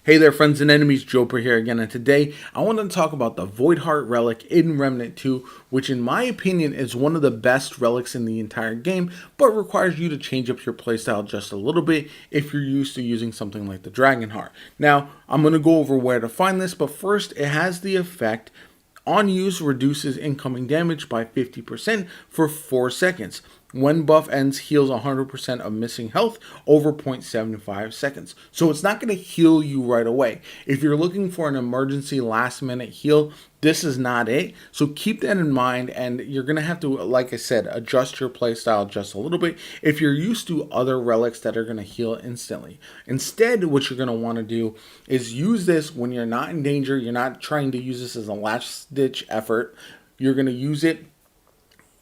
Hey there, friends and enemies, Joper here again, and today I want to talk about the Void Heart Relic in Remnant 2, which in my opinion is one of the best relics in the entire game, but requires you to change up your playstyle just a little bit if you're used to using something like the Dragon Heart. Now, I'm going to go over where to find this, but first it has the effect on use reduces incoming damage by 50% for 4 seconds. When buff ends, heals 100% of missing health over 0.75 seconds. So it's not going to heal you right away. If you're looking for an emergency last minute heal, this is not it. So keep that in mind, and you're going to have to, like I said, adjust your playstyle just a little bit if you're used to other relics that are going to heal instantly. Instead, what you're going to want to do is use this when you're not in danger. You're not trying to use this as a last ditch effort. You're going to use it,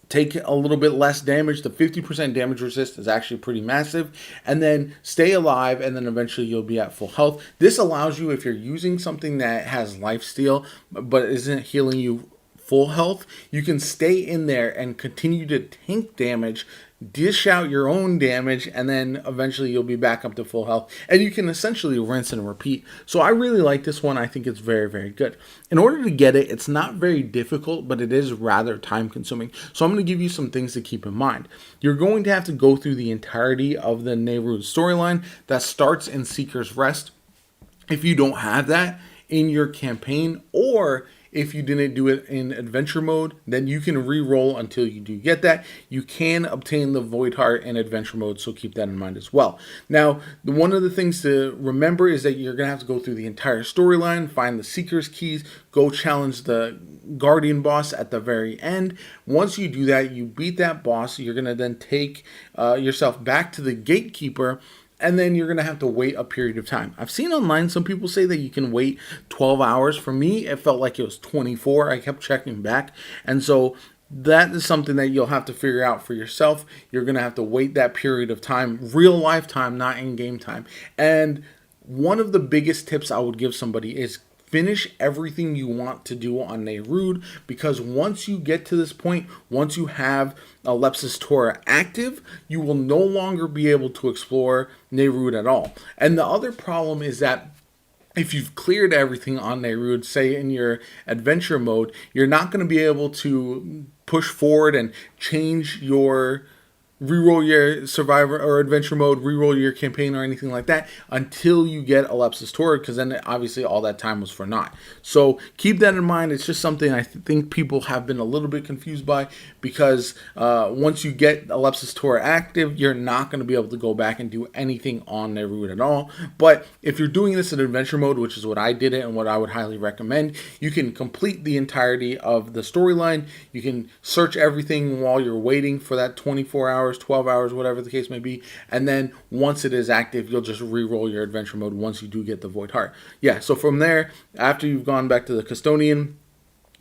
take a little bit less damage. The 50% damage resist is actually pretty massive, and then stay alive, and then eventually you'll be at full health. This allows you, if you're using something that has lifesteal but isn't healing you full health, you can stay in there and continue to tank damage, dish out your own damage, and then eventually you'll be back up to full health, and you can essentially rinse and repeat. So I really like this one. I think it's very, very good. In order to get it, it's not very difficult, but it is rather time consuming. So I'm going to give you some things to keep in mind. You're going to have to go through the entirety of the Nehrud storyline that starts in Seeker's Rest. If you don't have that in your campaign, or if you didn't do it in adventure mode, then you can re-roll until you do get that. You can obtain the Void Heart in adventure mode, so keep that in mind as well. Now, one of the things to remember is that you're going to have to go through the entire storyline, find the Seeker's Keys, go challenge the Guardian boss at the very end. Once you do that, you beat that boss, you're going to then take yourself back to the Gatekeeper, and then you're going to have to wait a period of time. I've seen online some people say that you can wait 12 hours. For me, it felt like it was 24. I kept checking back. And so that is something that you'll have to figure out for yourself. You're going to have to wait that period of time, real life time, not in-game time. And one of the biggest tips I would give somebody is finish everything you want to do on Nehrud, because once you get to this point, once you have Lepsis Tora active, you will no longer be able to explore Nehrud at all. And the other problem is that if you've cleared everything on Nehrud, say in your adventure mode, you're not going to be able to push forward and change your reroll your survivor or adventure mode, reroll your campaign or anything like that until you get Lepsis Tora, because then obviously all that time was for naught. So keep that in mind. It's just something I think people have been a little bit confused by, because once you get Lepsis Tora active, you're not going to be able to go back and do anything on Nehrud at all. But if you're doing this in adventure mode, which is what I did it and what I would highly recommend, you can complete the entirety of the storyline. You can search everything while you're waiting for that 24 hours, 12 hours, whatever the case may be, and then once it is active, you'll just re-roll your adventure mode once you do get the Void Heart. Yeah, so from there, after you've gone back to the Custodian,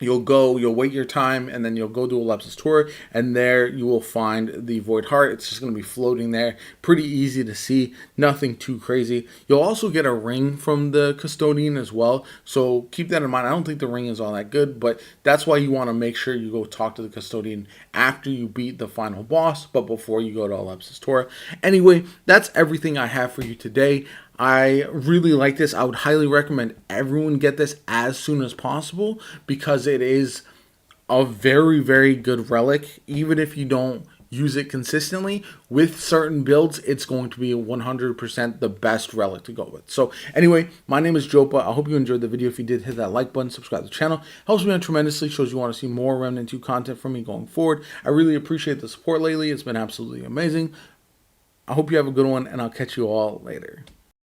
you'll wait your time, and then you'll go do a Lepsis Tora, and there you will find the Void Heart. It's just going to be floating there. Pretty easy to see, nothing too crazy. You'll also get a ring from the Custodian as well, so keep that in mind. I don't think the ring is all that good, but that's why you want to make sure you go talk to the Custodian after you beat the final boss, but before you go to Lepsis Tora. Anyway, that's everything I have for you today. I really like this. I would highly recommend everyone get this as soon as possible, because it is a very, very good relic. Even if you don't use it consistently, with certain builds, it's going to be 100% the best relic to go with. So anyway, my name is Jopa. I hope you enjoyed the video. If you did, hit that like button, subscribe to the channel. Helps me out tremendously, shows you want to see more Remnant 2 content from me going forward. I really appreciate the support lately. It's been absolutely amazing. I hope you have a good one, and I'll catch you all later.